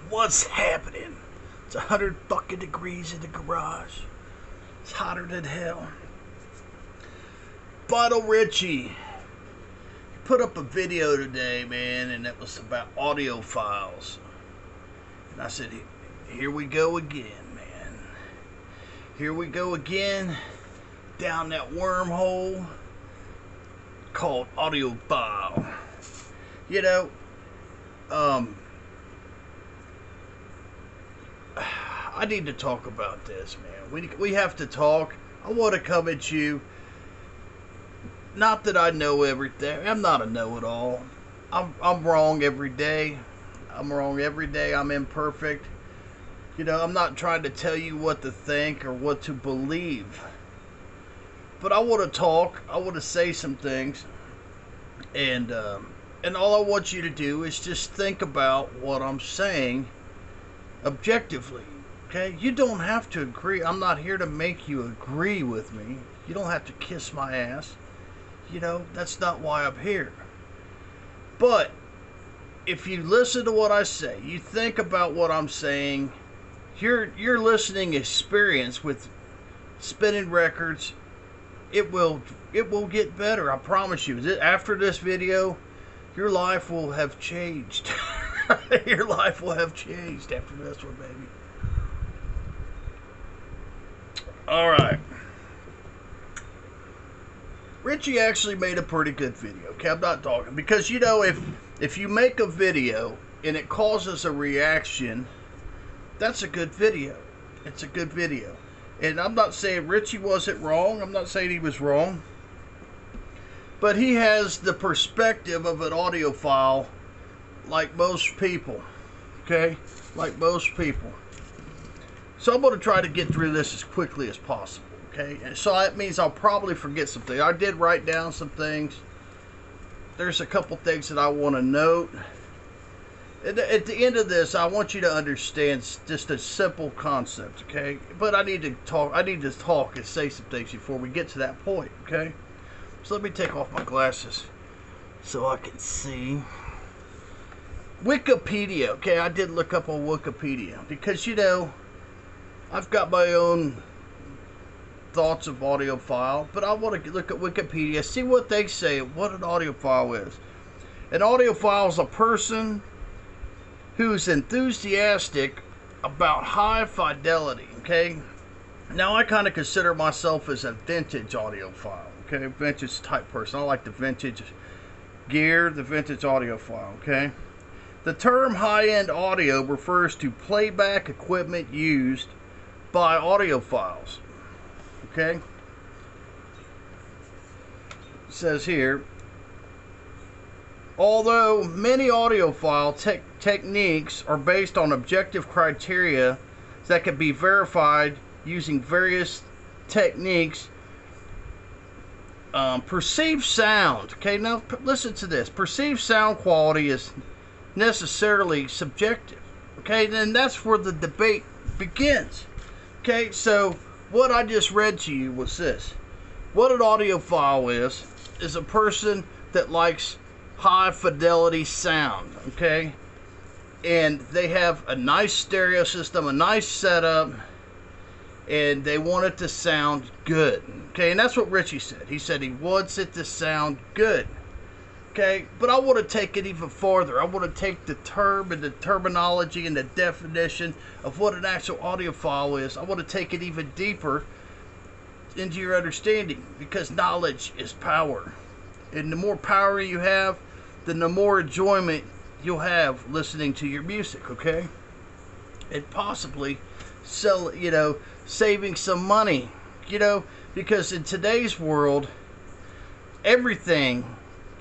What's happening? It's 100 fucking degrees in the garage. It's hotter than hell. Bottle Richie put up a video today, man, and it was about Audiophiles. And I said, here we go again, man. Here we go again down that wormhole called Audiophile. You know, I need to talk about this, man. We have to talk. I want to come at you. Not that I know everything. I'm not a know-it-all. I'm wrong every day. I'm wrong every day. I'm imperfect. You know, I'm not trying to tell you what to think or what to believe. But I want to talk. I want to say some things. And all I want you to do is just think about what I'm saying objectively. Okay? You don't have to agree. I'm not here to make you agree with me. You don't have to kiss my ass. You know, that's not why I'm here. But if you listen to what I say, you think about what I'm saying, your listening experience with spinning records, it will get better. I promise you. After this video, your life will have changed. Your life will have changed after this one, baby. All right. Richie actually made a pretty good video. Okay, I'm not talking because, you know, if you make a video and it causes a reaction, that's a good video. It's a good video. And I'm not saying Richie wasn't wrong. I'm not saying he was wrong. But he has the perspective of an audiophile like most people. Okay? Like most people. So I'm going to try to get through this as quickly as possible. Okay? And so that means I'll probably forget something. I did write down some things. There's a couple things that I want to note. At the end of this, I want you to understand just a simple concept, okay? But I need to talk and say some things before we get to that point, okay? So let me take off my glasses so I can see. Wikipedia, okay? I did look up on Wikipedia because, you know, I've got my own thoughts of audiophile, but I want to look at Wikipedia, see what they say, what an audiophile is. An audiophile is a person who's enthusiastic about high fidelity, okay? Now, I kind of consider myself as a vintage audiophile, okay? Vintage type person. I like the vintage gear, the vintage audiophile, okay? The term high-end audio refers to playback equipment used by audiophiles, okay? It says here, although many audiophile techniques are based on objective criteria that can be verified using various techniques, perceived sound, okay, now listen to this, perceived sound quality is necessarily subjective, okay, then that's where the debate begins, okay? So what I just read to you was this. What an audiophile is a person that likes high fidelity sound, okay? And they have a nice stereo system, a nice setup, and they want it to sound good, okay? And that's what Richie said. He said he wants it to sound good, okay? But I want to take it even farther. I want to take the term and the terminology and the definition of what an actual audiophile is. I want to take it even deeper into your understanding, because knowledge is power. And the more power you have, then the more enjoyment you'll have listening to your music, okay? And possibly saving some money, you know, because in today's world, everything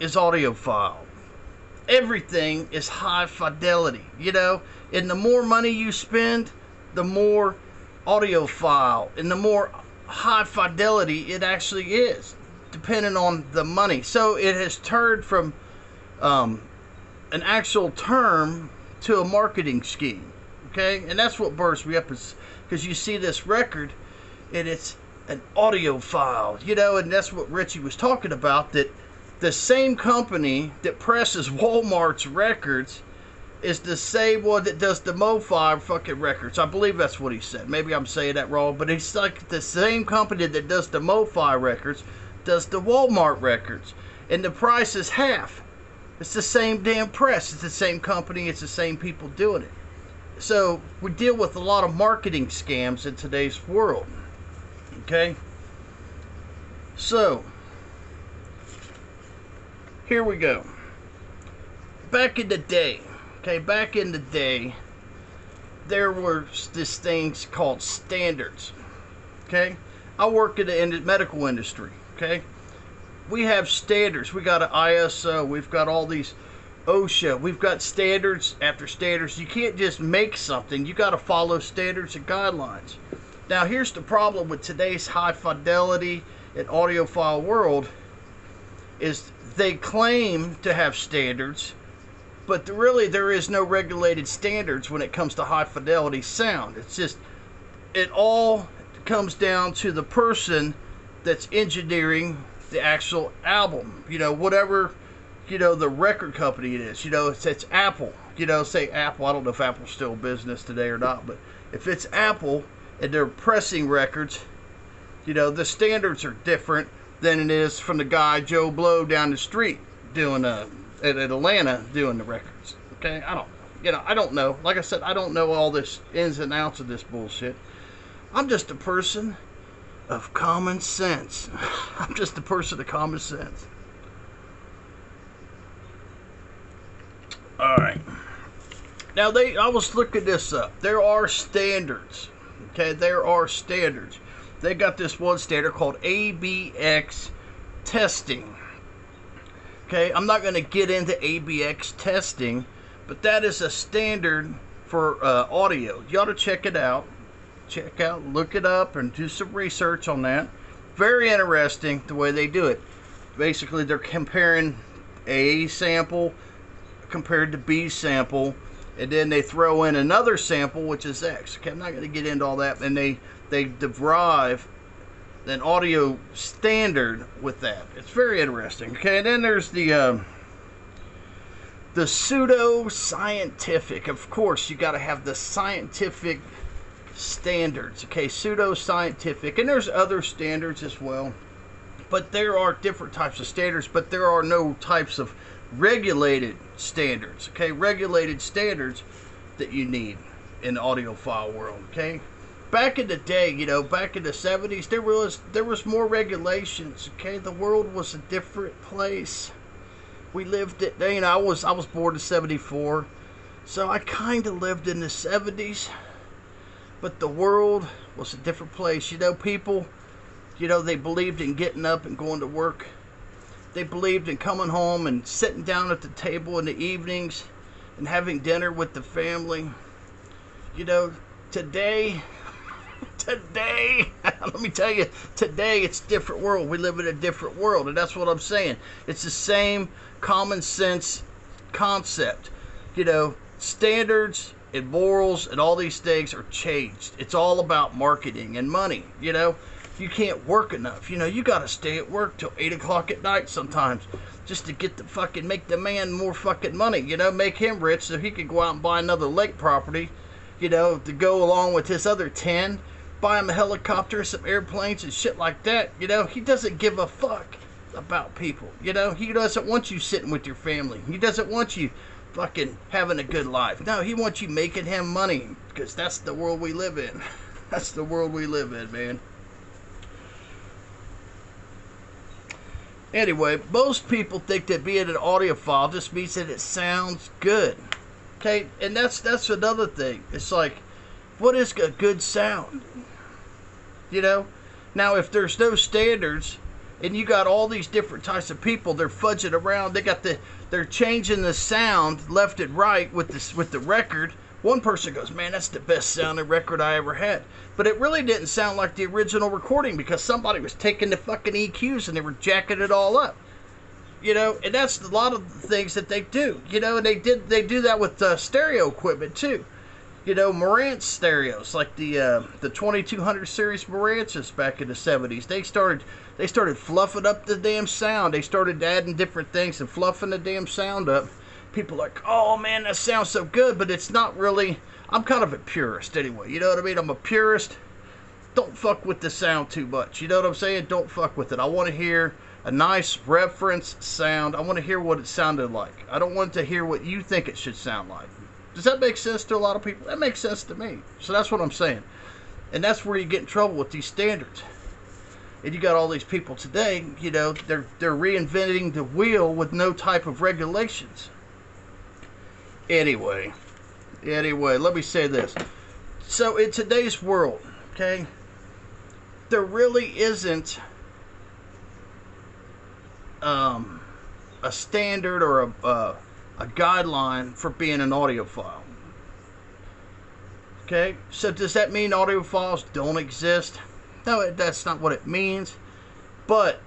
is audiophile. Everything is high fidelity, you know? And the more money you spend, the more audiophile and the more high fidelity it actually is, depending on the money. So it has turned from an actual term to a marketing scheme, okay? And that's what bursts me up, is because you see this record and it's an audiophile, you know, and that's what Richie was talking about, that the same company that presses Walmart's records is the same one that does the Mo-Fi fucking records. I believe that's what he said. Maybe I'm saying that wrong, but it's like the same company that does the Mo-Fi records does the Walmart records, and the price is half. It's the same damn press. It's the same company. It's the same people doing it. So we deal with a lot of marketing scams in today's world. Okay? So, here we go. Back in the day, there were this things called standards. Okay? I work in the medical industry. Okay? We have standards. We got an ISO. We've got all these OSHA. We've got standards after standards. You can't just make something. You got to follow standards and guidelines. Now, here's the problem with today's high fidelity and audiophile world is they claim to have standards, but really there is no regulated standards when it comes to high fidelity sound. It's just, it all comes down to the person that's engineering the actual album. You know, whatever, you know, the record company it is. You know, it's Apple. You know, say Apple. I don't know if Apple's still in business today or not, but if it's Apple and they're pressing records, you know, the standards are different than it is from the guy Joe Blow down the street doing at Atlanta doing the records. Okay, I don't know. Like I said, I don't know all this ins and outs of this bullshit. I'm just a person of common sense. I'm just a person of common sense. All right. Now I was looking this up. There are standards. Okay, there are standards. They got this one standard called ABX testing. Okay, I'm not going to get into ABX testing, but that is a standard for audio. You ought to check it out. Look it up and do some research on that. Very interesting the way they do it. Basically, they're comparing A sample compared to B sample, and then they throw in another sample, which is X. Okay, I'm not going to get into all that. And they derive an audio standard with that. It's very interesting. Okay, and then there's the pseudo-scientific. Of course, you got to have the scientific standards. Okay, pseudo-scientific, and there's other standards as well. But there are different types of standards, but there are no types of regulated standards. Okay, regulated standards that you need in the audiophile world. Okay. Back in the day, you know, back in the 70s, there was more regulations. Okay, the world was a different place. We lived it. You know, I was born in '74, so I kind of lived in the 70s. But the world was a different place. You know, people, you know, they believed in getting up and going to work. They believed in coming home and sitting down at the table in the evenings and having dinner with the family. You know, today, let me tell you, today it's a different world. We live in a different world, and that's what I'm saying. It's the same common sense concept. You know, standards and morals and all these things are changed. It's all about marketing and money. You know, you can't work enough. You know, you got to stay at work till 8 o'clock at night sometimes just to get the fucking, make the man more fucking money. You know, make him rich so he can go out and buy another lake property, you know, to go along with his other 10. Buy him a helicopter, some airplanes and shit like that. You know, he doesn't give a fuck about people. You know, he doesn't want you sitting with your family. He doesn't want you fucking having a good life. No, he wants you making him money, because that's the world we live in. That's the world we live in, man. Anyway, most people think that being an audiophile just means that it sounds good. Okay, and that's another thing. It's like, what is a good sound? You know? Now, if there's no standards, and you got all these different types of people, they're fudging around, they're changing the sound left and right with the record. One person goes, man, that's the best sounding record I ever had. But it really didn't sound like the original recording, because somebody was taking the fucking EQs and they were jacking it all up. You know, and that's a lot of the things that they do. You know, and they do that with stereo equipment too. You know, Marantz stereos, like the 2200 series Marantzes back in the 70s. They started fluffing up the damn sound. They started adding different things and fluffing the damn sound up. people are like, oh man, that sounds so good, but it's not really. I'm kind of a purist anyway. You know what I mean? I'm a purist. Don't fuck with the sound too much. You know what I'm saying? Don't fuck with it. I want to hear a nice reference sound. I want to hear what it sounded like. I don't want to hear what you think it should sound like. Does that make sense to a lot of people? That makes sense to me. So that's what I'm saying. And that's where you get in trouble with these standards. And you got all these people today, you know, they're reinventing the wheel with no type of regulations. Anyway, let me say this. So in today's world, okay, there really isn't a standard or a guideline for being an audiophile. Okay, so does that mean audiophiles don't exist? No, that's not what it means. But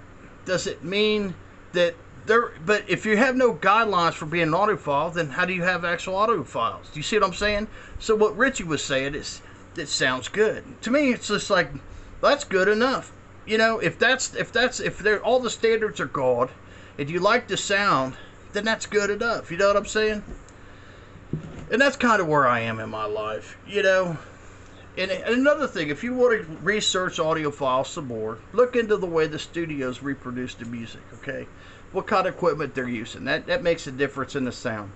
does it mean that there? But if you have no guidelines for being an audiophile, then how do you have actual audiophiles? Do you see what I'm saying? So what Richie was saying is, that sounds good to me. It's just like, that's good enough. You know, if they're all the standards are God, and you like the sound, then that's good enough. You know what I'm saying? And that's kind of where I am in my life, you know. And another thing, if you want to research audiophiles some more, look into the way the studios reproduce the music, okay? What kind of equipment they're using. That makes a difference in the sound.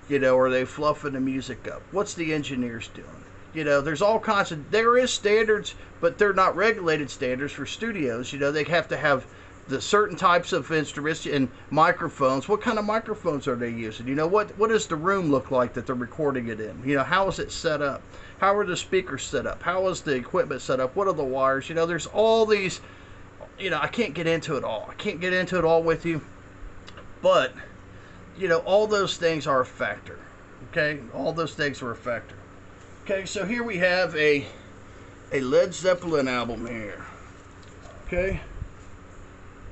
You know, are they fluffing the music up? What's the engineers doing? You know, there's all kinds of, there is standards, but they're not regulated standards for studios. You know, they have to have the certain types of instruments and microphones. What kind of microphones are they using? You know, what does the room look like that they're recording it in? You know, how is it set up? How are the speakers set up? How is the equipment set up? What are the wires? You know, there's all these, you know, I can't get into it all. I can't get into it all with you. But, you know, all those things are a factor. Okay? All those things are a factor. Okay, so here we have a Led Zeppelin album here. Okay?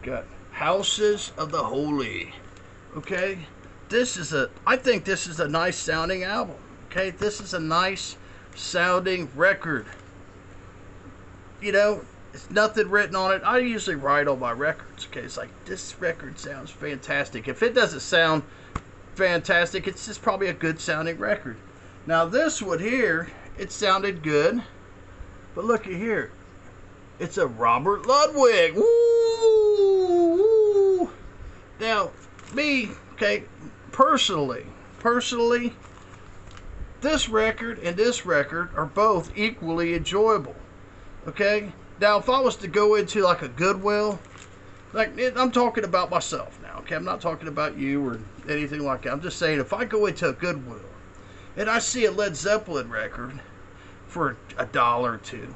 Got Houses of the Holy. Okay? I think this is a nice sounding album. Okay? This is a nice sounding record. You know, it's nothing written on it. I usually write on my records. Okay? It's like, this record sounds fantastic. If it doesn't sound fantastic, it's just probably a good sounding record. Now this one here, it sounded good. But look at here. It's a Robert Ludwig. Woo! Woo! Now, me, okay, personally, this record and this record are both equally enjoyable. Okay? Now, if I was to go into like a Goodwill, like, I'm talking about myself now, okay? I'm not talking about you or anything like that. I'm just saying, if I go into a Goodwill and I see a Led Zeppelin record for $1 or $2,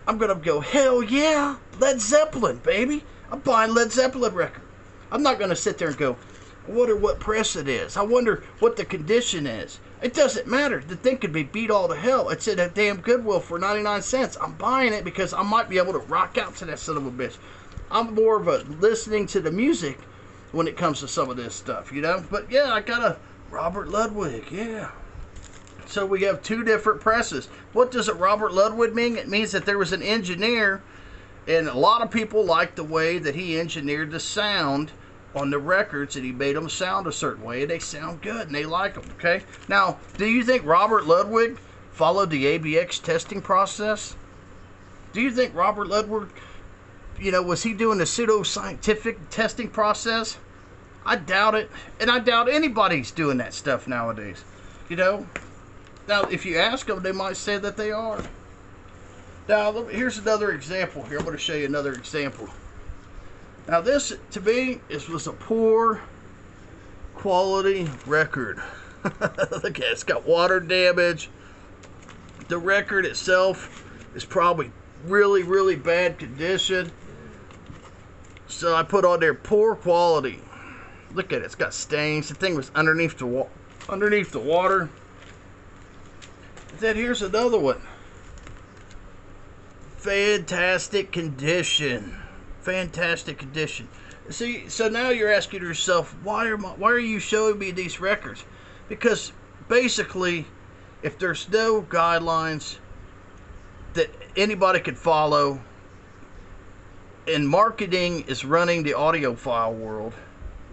I'm going to go, hell yeah, Led Zeppelin, baby. I'm buying Led Zeppelin record. I'm not going to sit there and go, I wonder what press it is. I wonder what the condition is. It doesn't matter. The thing could be beat all to hell. It's at a damn Goodwill for 99 cents. I'm buying it because I might be able to rock out to that son of a bitch. I'm more of a listening to the music when it comes to some of this stuff, you know. But yeah, I got a Robert Ludwig, yeah. So we have two different presses. What does a Robert Ludwig mean? It means that there was an engineer, and a lot of people like the way that he engineered the sound on the records, and he made them sound a certain way, and they sound good, and they like them, okay? Now, do you think Robert Ludwig followed the ABX testing process? Do you think Robert Ludwig, you know, was he doing the pseudo-scientific testing process? I doubt it, and I doubt anybody's doing that stuff nowadays, you know? Now, if you ask them, they might say that they are. Now, here's another example here. I'm going to show you another example. Now, this, to me, was a poor quality record. Look at it. It's got water damage. The record itself is probably really, really bad condition. So I put on there poor quality. Look at it. It's got stains. The thing was underneath the water. Then here's another one. Fantastic condition. Fantastic condition. See, so now you're asking yourself, why are you showing me these records? Because basically, if there's no guidelines that anybody could follow, and marketing is running the audiophile world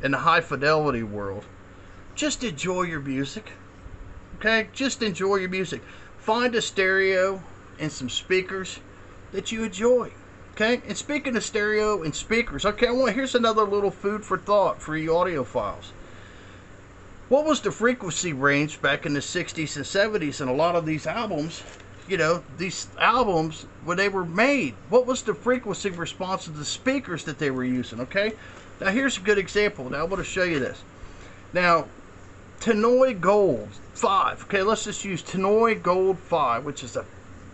and the high fidelity world, just enjoy your music. Okay, just enjoy your music. Find a stereo and some speakers that you enjoy. Okay, and speaking of stereo and speakers, okay, here's another little food for thought for you audiophiles. What was the frequency range back in the 60s and 70s in a lot of these albums? These albums, when they were made, what was the frequency response of the speakers that they were using? Okay, now here's a good example. Now I want to show you this. Now, Tannoy Gold 5. Okay, let's just use Tannoy Gold 5, which is a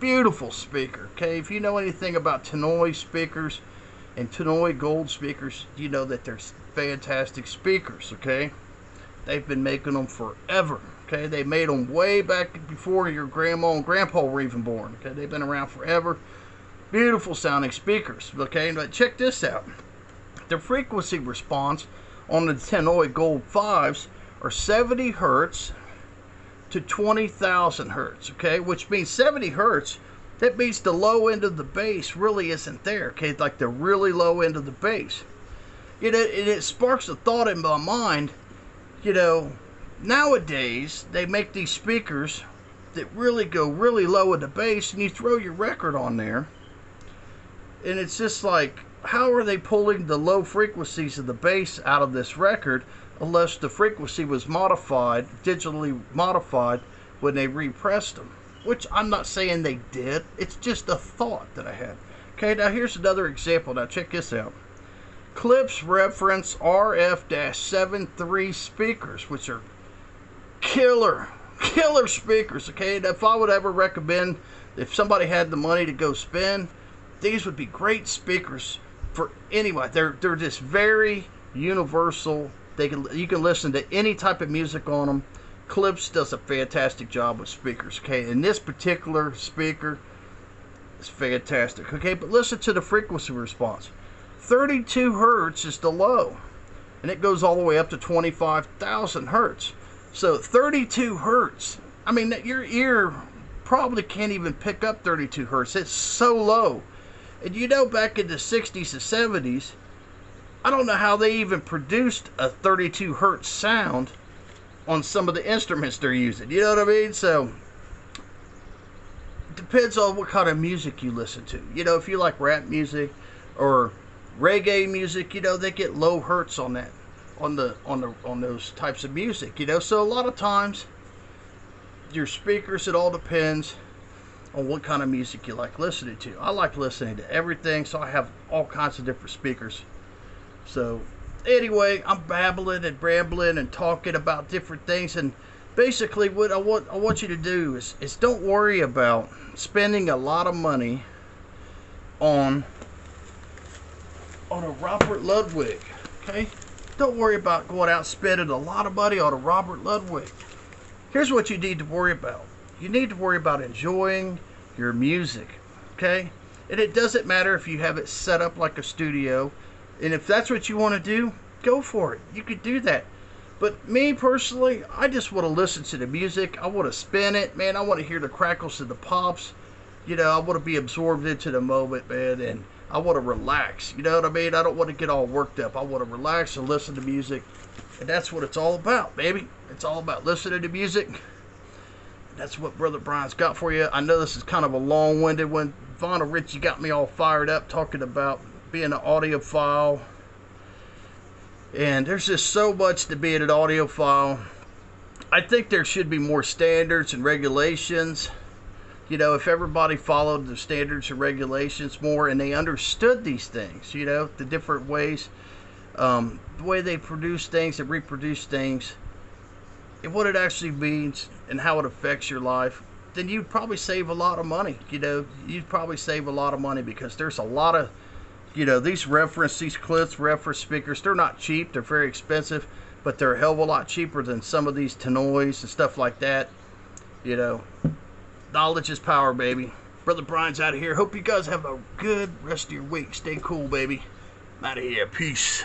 beautiful speaker. Okay, if you know anything about Tannoy speakers and Tannoy Gold speakers, you know that they're fantastic speakers. Okay, they've been making them forever. Okay, they made them way back before your grandma and grandpa were even born. Okay, they've been around forever. Beautiful sounding speakers. Okay, but check this out. The frequency response on the Tannoy Gold 5s are 70 hertz to 20,000 hertz. Okay, which means 70 hertz. That means the low end of the bass really isn't there. Okay, like the really low end of the bass. It sparks a thought in my mind. Nowadays, they make these speakers that really go really low in the bass, and you throw your record on there, and it's just like, how are they pulling the low frequencies of the bass out of this record unless the frequency was modified, digitally modified, when they repressed them? Which I'm not saying they did. It's just a thought that I had. Okay, now here's another example. Now check this out. Clips reference RF-73 speakers, which are killer speakers. Okay, and if I would ever recommend, if somebody had the money to go spend, these would be great speakers for anyone. They're just very universal. You can listen to any type of music on them. Clips does a fantastic job with speakers. Okay, and this particular speaker is fantastic. Okay, but listen to the frequency response. 32 hertz is the low, and it goes all the way up to 25,000 hertz. So 32 hertz, I mean, your ear probably can't even pick up 32 hertz. It's so low. And back in the 60s and 70s, I don't know how they even produced a 32 hertz sound on some of the instruments they're using. You know what I mean? So it depends on what kind of music you listen to. If you like rap music or reggae music, they get low hertz on that, on those types of music. So a lot of times your speakers, it all depends on what kind of music you like listening to. I like listening to everything, so I have all kinds of different speakers. So anyway, I'm babbling and rambling and talking about different things, and basically what I want you to do is don't worry about spending a lot of money on a Robert Ludwig. Okay, don't worry about going out spending a lot of money on a Robert Ludwig. Here's what you need to worry about. You need to worry about enjoying your music. Okay, and it doesn't matter if you have it set up like a studio, and if that's what you want to do, go for it. You could do that. But me personally, I just want to listen to the music. I want to spin it, man. I want to hear the crackles and the pops. I want to be absorbed into the moment, man, and I want to relax. You know what I mean? I don't want to get all worked up. I want to relax and listen to music, and that's what it's all about, baby. It's all about listening to music. That's what Brother Brian's got for you. I know this is kind of a long-winded one. Vonna Richie got me all fired up talking about being an audiophile. And there's just so much to being an audiophile. I think there should be more standards and regulations. If everybody followed the standards and regulations more and they understood these things, the different ways, the way they produce things and reproduce things, and what it actually means and how it affects your life, then you'd probably save a lot of money. You'd probably save a lot of money, because there's a lot of, these clips reference speakers, they're not cheap. They're very expensive, but they're a hell of a lot cheaper than some of these Tannoys and stuff like that. Knowledge is power, baby. Brother Brian's out of here. Hope you guys have a good rest of your week. Stay cool, baby. I'm out of here. Peace.